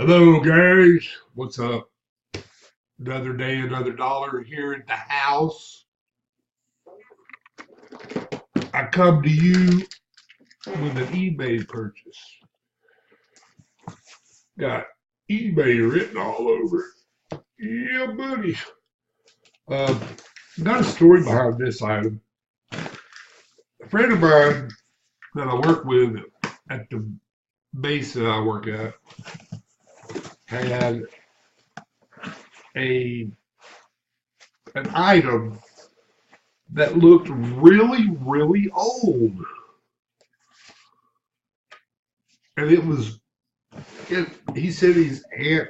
Hello, guys. What's up? Another day, another dollar here at the house. I come to you with an eBay purchase. Got eBay written all over it. Yeah, buddy. Uh, Got a story behind this item. A friend of mine that I work with at the base that I work at had a an item that looked really, really old, and he said his aunt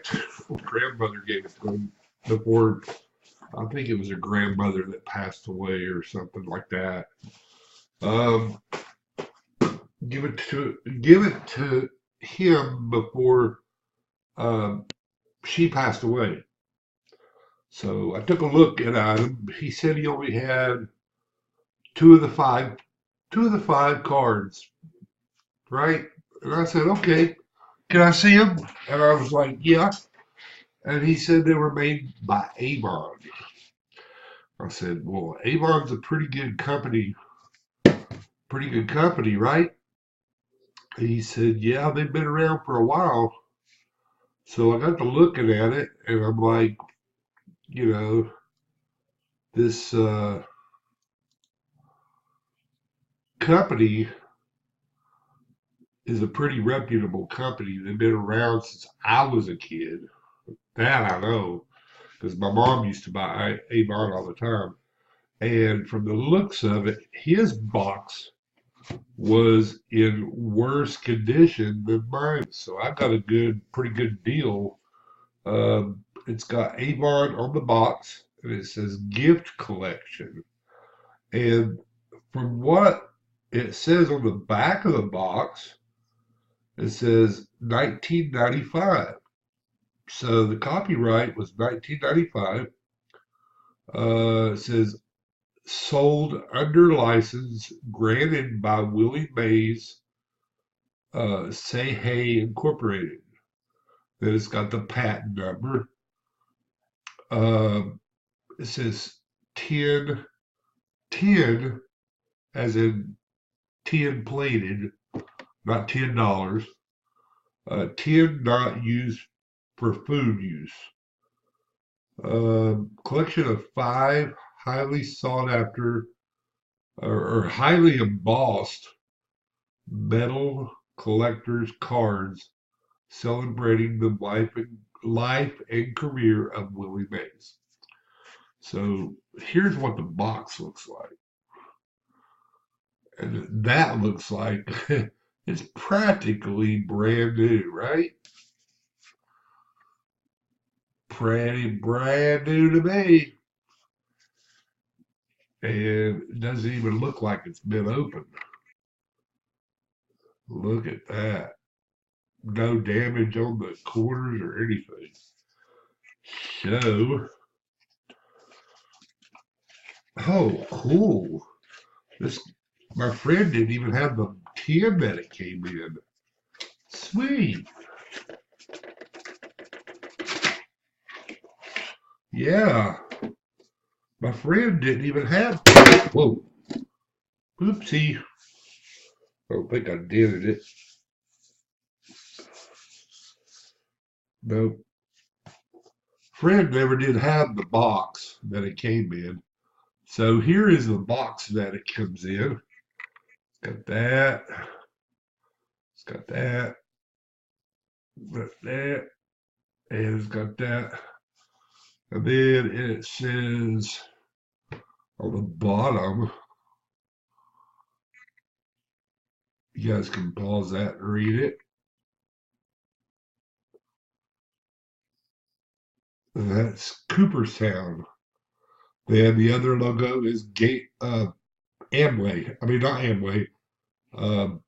or grandmother gave it to him before. I think it was a grandmother that passed away or something like that. Um, give it to him before um, she passed away. So I took a look at him. He said he only had two of the five, two of the five cards, right? And I said, okay, can I see them? And I was like, yeah. And he said they were made by Avon. I said, well, Avon's a pretty good company, right? He said, yeah, they've been around for a while. So I got to looking at it and I'm like, you know, this company is a pretty reputable company. They've been around since I was a kid. That I know, because my mom used to buy Avon all the time. And from the looks of it, his box was in worse condition than mine. So I got a pretty good deal. It's got Avon on the box, and it says gift collection. And from what it says on the back of the box, it says 1995. So the copyright was 1995. It says sold under license, granted by Willie Mays, Say Hey Incorporated. Then it's got the patent number. Um, it says 10, 10, as in 10 plated, not $10. 10 not used for food use. Collection of five highly sought after or highly embossed metal collector's cards celebrating the life and career of Willie Mays. So here's what the box looks like. And that looks like it's practically brand new, right? Pretty brand new to me. And it doesn't even look like it's been opened. Look at that. No damage on the corners or anything. So, oh, cool. This, my friend didn't even have the tin that it came in. Sweet. Yeah. My friend didn't even have. Whoa. Oopsie. I don't think I did it. Nope. Fred never did have the box that it came in. So here is the box that it comes in. It's got that. It's got that. Got that. And it's got that. And then it says on the bottom, you guys can pause that and read it. And that's Cooperstown. Then the other logo is Amway. I mean, not Amway. Um,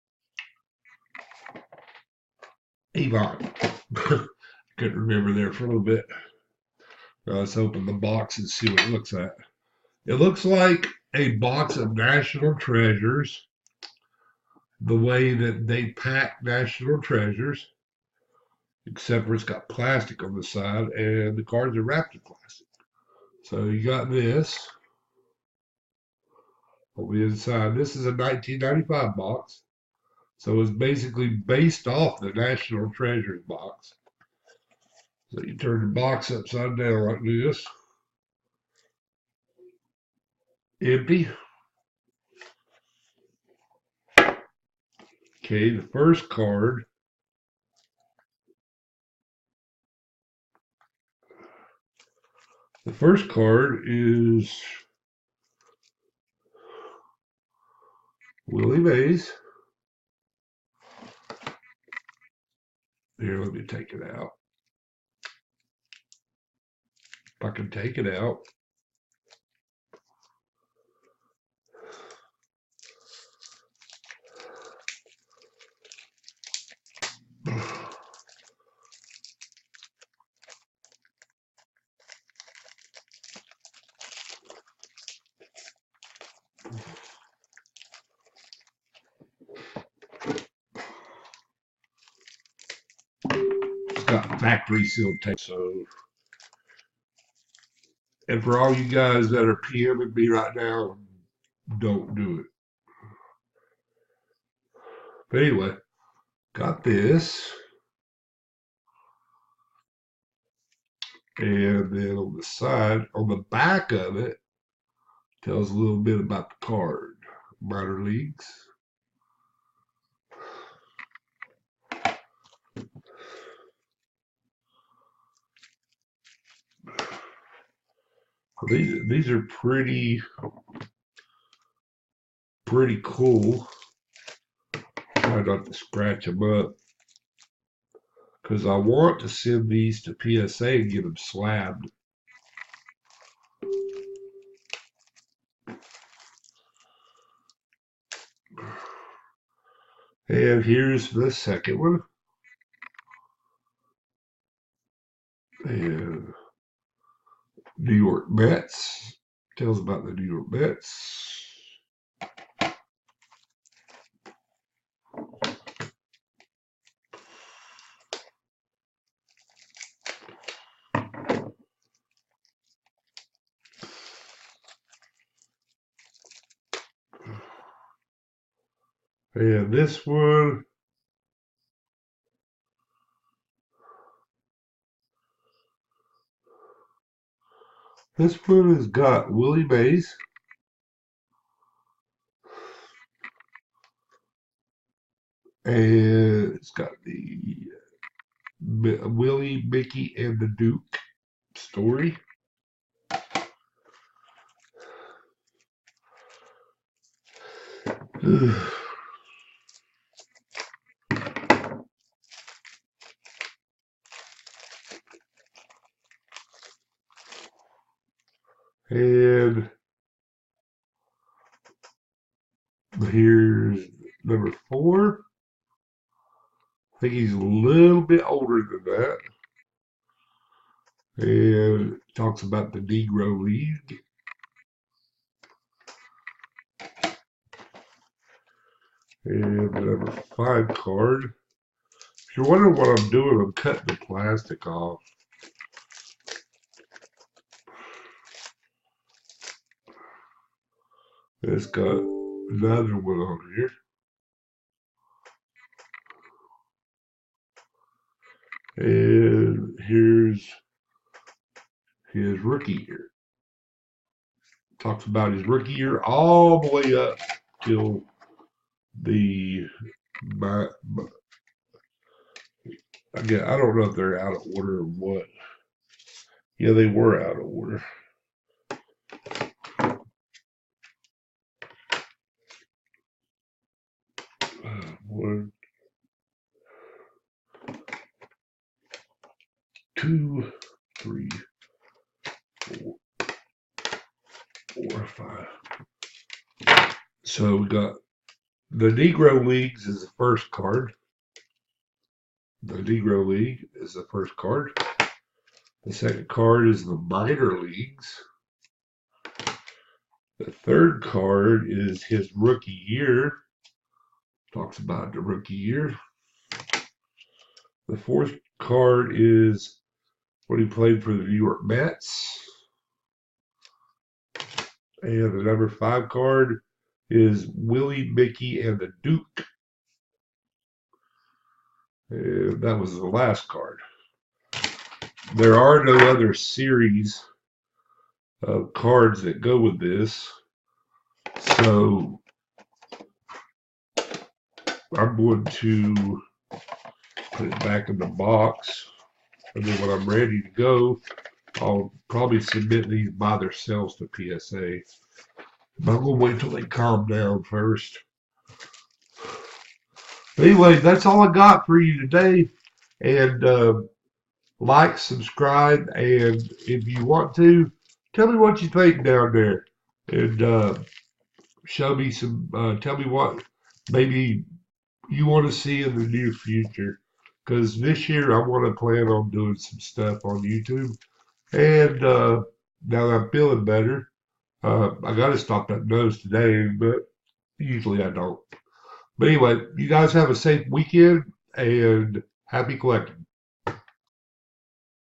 Avon. Couldn't remember there for a little bit. Let's open the box and see what it looks like. It looks like a box of national treasures, the way that they pack national treasures. except for it's got plastic on the side and the cards are wrapped in plastic. So you got this on the inside. This is a 1995 box. So it's basically based off the National Treasures box. So you turn the box upside down like this. Empty. Okay, the first card. The first card is Willie Mays. Here, let me take it out. If I can take it out. It's got factory sealed tape, so. And for all you guys that are PMing me right now, don't do it. But anyway, got this. And then on the side, on the back of it, tells a little bit about the card. Minor leagues. These are pretty cool. Try not to scratch them up because I want to send these to PSA and get them slabbed. And here's the second one. And New York Mets. Tells about the New York Mets. And this one, has got Willie Mays. And it's got the Willie, Mickey, and the Duke story. And here's number 4. I think he's a little bit older than that. And talks about the Negro League. And the number 5 card. If you're wondering what I'm doing, I'm cutting the plastic off. It's got another one on here. And here's his rookie year. Talks about his rookie year all the way up till the again, I don't know if they're out of order or what. Yeah, they were out of order. One, 2, 3, 4, 4, 5. So we got the Negro Leagues is the first card. The Negro League is the first card. The second card is the Minor Leagues. The third card is his rookie year. Talks about the rookie year. The fourth card is when he played for the New York Mets. And the number 5 card is Willie, Mickey, and the Duke. And that was the last card. There are no other series of cards that go with this. So I'm going to put it back in the box. And then when I'm ready to go, I'll probably submit these by themselves to PSA. But I'm going to wait till they calm down first. Anyway, that's all I got for you today. And like, subscribe, and if you want to, tell me what you think down there. And show me some, tell me what maybe you want to see in the near future. Because this year I want to plan on doing some stuff on YouTube. And now that I'm feeling better, I got to stop that nose today, but usually I don't. But anyway, you guys have a safe weekend and happy collecting.